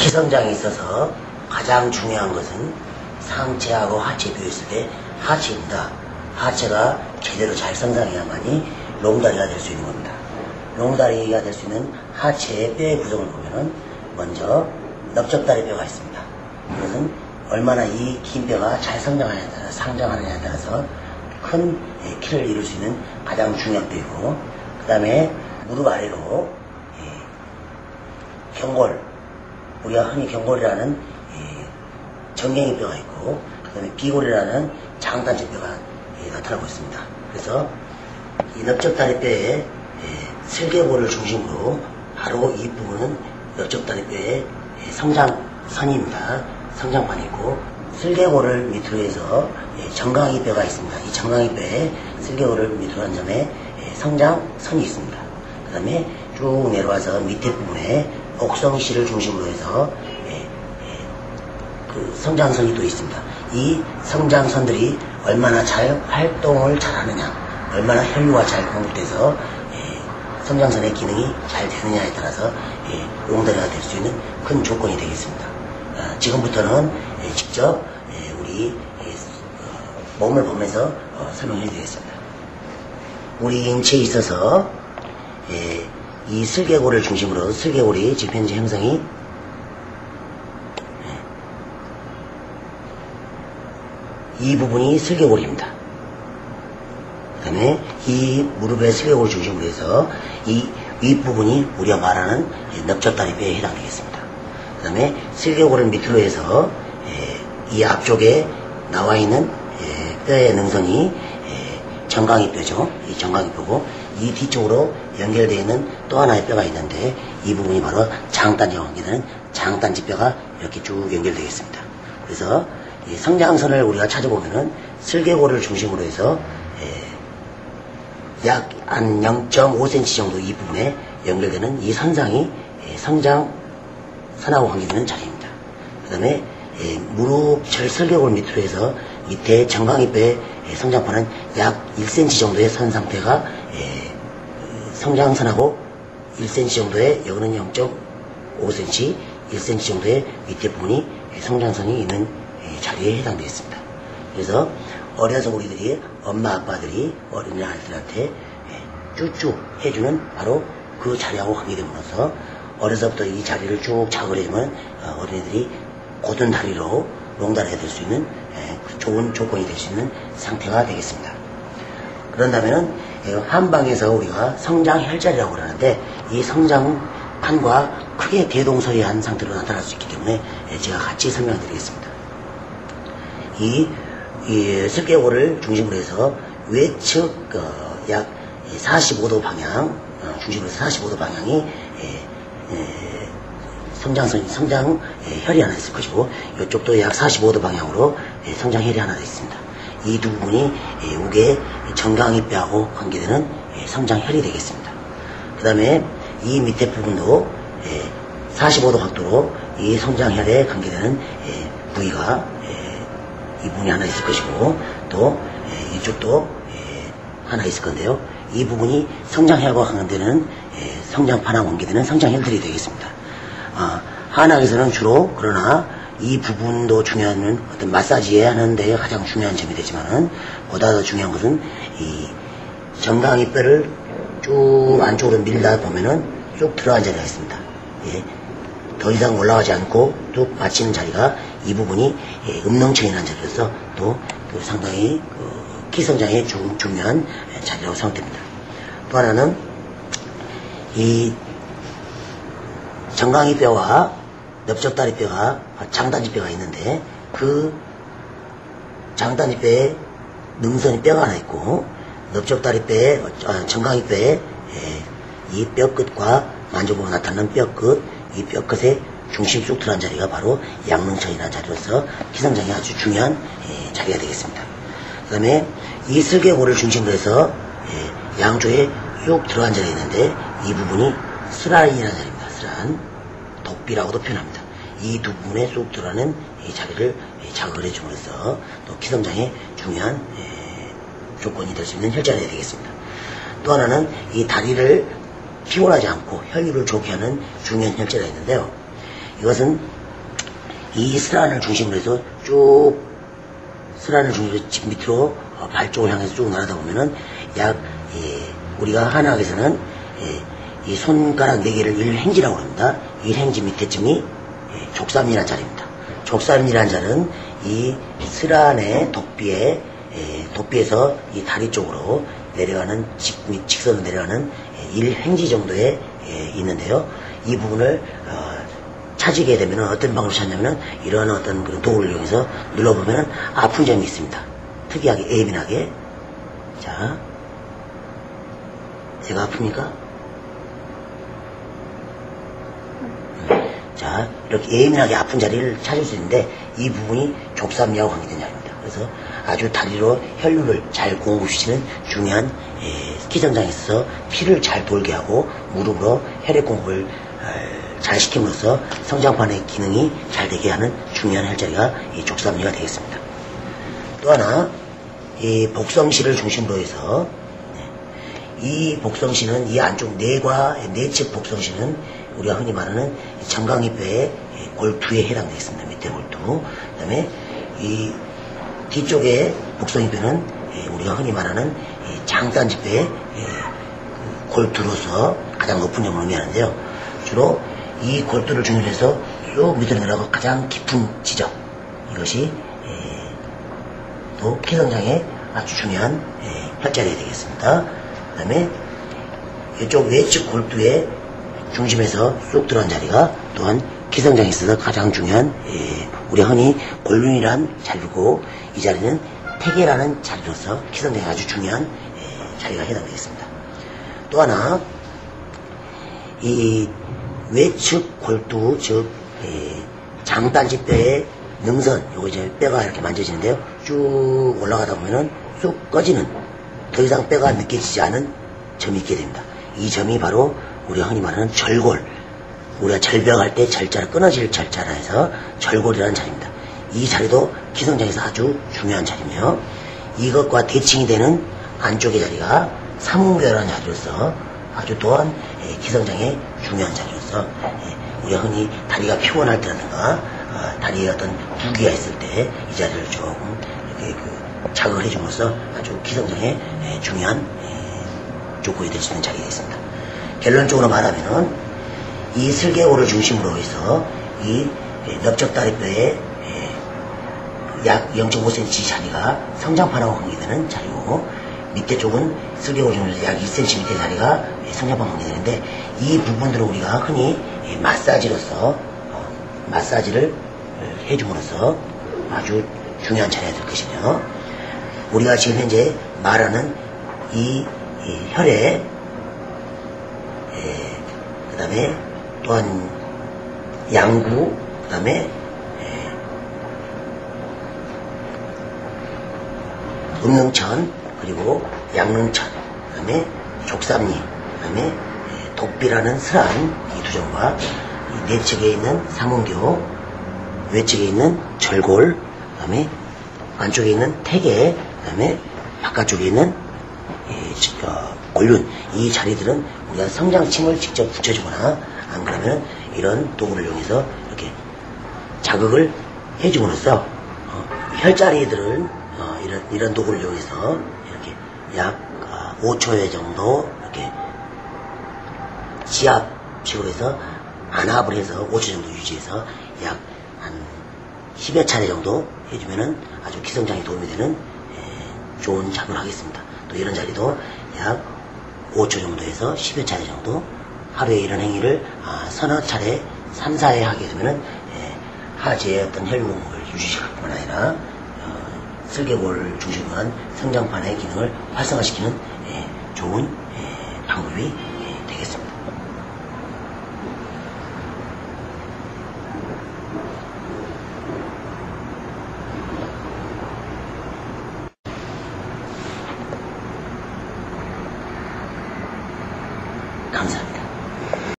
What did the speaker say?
키성장에 있어서 가장 중요한 것은 상체하고 하체 비교했을 때 하체입니다. 하체가 제대로 잘 성장해야만이 롱다리가 될 수 있는 겁니다. 롱다리가 될 수 있는 하체의 뼈의 구성을 보면은 먼저 넓적다리뼈가 있습니다. 이것은 얼마나 이 긴 뼈가 잘 성장하느냐에 따라서 큰 키를 이룰 수 있는 가장 중요한 뼈이고, 그 다음에 무릎 아래로 경골, 우리가 흔히 경골이라는 정갱이 뼈가 있고, 그 다음에 비골이라는 장단지 뼈가 나타나고 있습니다. 그래서 이 넓적다리뼈의 슬개골을 중심으로 바로 이 부분은 넓적다리뼈의 성장선입니다. 성장판이 있고, 슬개골을 밑으로 해서 정강이뼈가 있습니다. 이 정강이뼈의 슬개골을 밑으로 한 점에 성장선이 있습니다. 그 다음에 쭉 내려와서 밑에 부분에 옥성씨를 중심으로 해서 그 성장선이 또 있습니다. 이 성장선들이 얼마나 잘 활동을 잘하느냐, 얼마나 혈류가 잘 공급돼서 성장선의 기능이 잘 되느냐에 따라서 롱다리가 될 수 있는 큰 조건이 되겠습니다. 지금부터는 직접 우리 몸을 보면서 설명해 드리겠습니다. 우리 인체에 있어서 이 슬개골을 중심으로, 슬개골이 지금 현재 형성이 이 부분이 슬개골입니다. 그 다음에 이 무릎의 슬개골을 중심으로 해서 이 윗부분이 우리가 말하는 넓적다리뼈에 해당되겠습니다. 그 다음에 슬개골을 밑으로 해서 이 앞쪽에 나와 있는 뼈의 능선이 정강이뼈죠. 이 정강이뼈고, 이 뒤쪽으로 연결되어 있는 또 하나의 뼈가 있는데 이 부분이 바로 장단지와 관계되는 장단지뼈가 이렇게 쭉 연결되겠습니다. 그래서 이 성장선을 우리가 찾아보면은 슬개골을 중심으로 해서 약 한 0.5cm 정도 이 부분에 연결되는 이 선상이 성장선하고 관계되는 자리입니다. 그 다음에 무릎 슬개골 밑으로 해서 밑에 정강이뼈의 성장판은 약 1cm 정도의 선 상태가 성장선하고 1cm 정도의, 여기는 0.5cm, 1cm 정도의 밑에 부분이 성장선이 있는 자리에 해당되겠습니다. 그래서 어려서 우리들이 엄마 아빠들이 어린 아이들한테 쭉쭉 해주는 바로 그 자리하고 관계됨으로써 어려서부터 이 자리를 쭉 잡으려면 어린이들이 곧은 다리로 롱다리가 될 수 있는 좋은 조건이 될 수 있는 상태가 되겠습니다. 그런다면은 한방에서 우리가 성장 혈자리라고 그러는데, 이 성장판과 크게 대동소이한 상태로 나타날 수 있기 때문에 제가 같이 설명드리겠습니다. 이 슬개골을 중심으로 해서 외측 약 45도 방향, 중심으로 해서 45도 방향이 성장혈이 하나 있을 것이고, 이쪽도 약 45도 방향으로 성장혈이 하나 있습니다. 이 두 부분이 우게 정강이뼈하고 관계되는 성장혈이 되겠습니다. 그 다음에 이 밑에 부분도 45도 각도로 이 성장혈에 관계되는 부위가 이 부분이 하나 있을 것이고, 또 이쪽도 하나 있을 건데요. 이 부분이 성장혈과 관계되는 성장판하고 관계되는 성장혈들이 되겠습니다. 한학에서는 주로, 그러나 이 부분도 중요한, 어떤 마사지 하는 데 가장 중요한 점이 되지만은, 보다 더 중요한 것은 이 정강이뼈를 쭉 안쪽으로 밀다 보면은 쭉 들어간 자리가 있습니다. 더 이상 올라가지 않고 쭉 받치는 자리가, 이 부분이 음농체인한 자리로서 또 상당히 키성장에 중요한 자리라고 생각됩니다. 또 하나는 이 정강이뼈와 넓적다리뼈가, 장단지뼈가 있는데, 그 장단지뼈에 능선이 뼈가 하나 있고, 넓적다리뼈에 정강이뼈에 이 뼈끝과 만져보면 나타나는 뼈끝, 이 뼈끝에 중심 쭉 들어간 자리가 바로 양릉천이라는 자리로서 키성장에 아주 중요한 자리가 되겠습니다. 그 다음에 이 슬개골을 중심으로 해서 양쪽에 쭉 들어간 자리가 있는데, 이 부분이 스라인이라는 자리입니다. 스란, 독비라고도 표현합니다. 이 두 부분에 쏙 들어가는 이 자리를 자극을 해줌으로써 또 키성장에 중요한 조건이 될 수 있는 혈자리가 되겠습니다. 또 하나는 이 다리를 피곤하지 않고 혈류를 좋게 하는 중요한 혈자리가 있는데요. 이것은 이 슬안을 중심으로 해서 쭉 슬안을 중심으로 밑으로 발 쪽을 향해서 쭉 날아다 보면은 우리가 한의학에서는 이 손가락 4개를 일행지라고 합니다. 일행지 밑에쯤이 족삼이라는 자리입니다. 족삼이라는 자리는 이 슬안의 도피에서 이 다리 쪽으로 내려가는 직선으로 내려가는 1행지 정도에 있는데요. 이 부분을 찾게 되면 어떤 방법을 찾냐면은 이런 어떤 그런 도구를 이용해서 눌러보면은 아픈 점이 있습니다. 특이하게 예민하게. 자, 제가 아픕니까? 자, 이렇게 예민하게 아픈 자리를 찾을 수 있는데 이 부분이 족삼리하고 관계된 자리입니다. 그래서 아주 다리로 혈류를 잘 공급시키는 중요한 기성장에 있어서 피를 잘 돌게 하고 무릎으로 혈액 공급을 잘 시킴으로써 성장판의 기능이 잘 되게 하는 중요한 혈자리가 이 족삼리가 되겠습니다. 또 하나 이 복성시를 중심으로 해서 이 복성시는 이 안쪽 내측 복성시는 우리가 흔히 말하는 정강이뼈의 골두에 해당되겠습니다. 밑에 골두. 그 다음에 이 뒤쪽에 복성이뼈는 우리가 흔히 말하는 장단지뼈의 골두로서 가장 높은 점을 의미하는데요. 주로 이 골두를 중심으로 해서 쭉 밑으로 내려가고 가장 깊은 지점, 이것이 또 기성장의 아주 중요한 혈자리가 되겠습니다. 그 다음에 이쪽 외측 골두의 중심에서 쑥 들어간 자리가 또한 기성장에 있어서 가장 중요한 우리가 흔히 골륜이란 자리고, 이 자리는 태계라는 자리로서 기성장에 아주 중요한 자리가 해당되겠습니다. 또 하나 이 외측 골두, 즉 장단지뼈의 능선, 요거 이제 뼈가 이렇게 만져지는데요. 쭉 올라가다 보면은 쑥 꺼지는, 더 이상 뼈가 느껴지지 않은 점이 있게 됩니다. 이 점이 바로 우리가 흔히 말하는 절골, 우리가 절벽할 때 절자로 끊어질 절자라 해서 절골이라는 자리입니다. 이 자리도 기성장에서 아주 중요한 자리며, 이것과 대칭이 되는 안쪽의 자리가 삼음교라는 자리로서 아주 또한 기성장의 중요한 자리로서 우리가 흔히 다리가 피곤할 때라든가 다리에 어떤 부기가 있을 때 이 자리를 조금 이렇게 자극을 해줌으로써 아주 기성장의 중요한 조건이 될 수 있는 자리가 있습니다. 결론적으로 말하면은 이 슬개골을 중심으로 해서 이 넓적다리뼈의 약 0.5cm 자리가 성장판하고 관계되는 자리고, 밑에 쪽은 슬개골 중에서 약 2cm 자리가 성장판 관계되는데, 이 부분들을 우리가 흔히 마사지로서 마사지를 해줌으로써 아주 중요한 자리가 될 것이며, 우리가 지금 현재 말하는 이 혈액, 그 다음에 또한 양구, 그 다음에 음능천, 그리고 양릉천, 그 다음에 족삼리, 그 다음에 독비라는 슬안, 이 두 점과 이 내측에 있는 삼음교, 외측에 있는 절골, 그 다음에 안쪽에 있는 태계, 그 다음에 바깥쪽에 있는 골륜, 이 자리들은 우리가 성장침을 직접 붙여주거나 안 그러면 이런 도구를 이용해서 이렇게 자극을 해줌으로써 혈자리들은 이런 도구를 이용해서 이렇게 약 5초여 정도 이렇게 지압식으로 해서 안압을 해서 5초 정도 유지해서 약 한 10여 차례 정도 해주면은 아주 기성장에 도움이 되는 좋은 작업을 하겠습니다. 또 이런 자리도 약 5초 정도에서 10여 차례 정도 하루에 이런 행위를 서너 차례 3, 4회 하게 되면은 하체의 어떤 혈공을 유지시킬 뿐만 아니라 슬개골을 중심으로 한 성장판의 기능을 활성화시키는 좋은 방법이 되겠습니다. 감사합니다.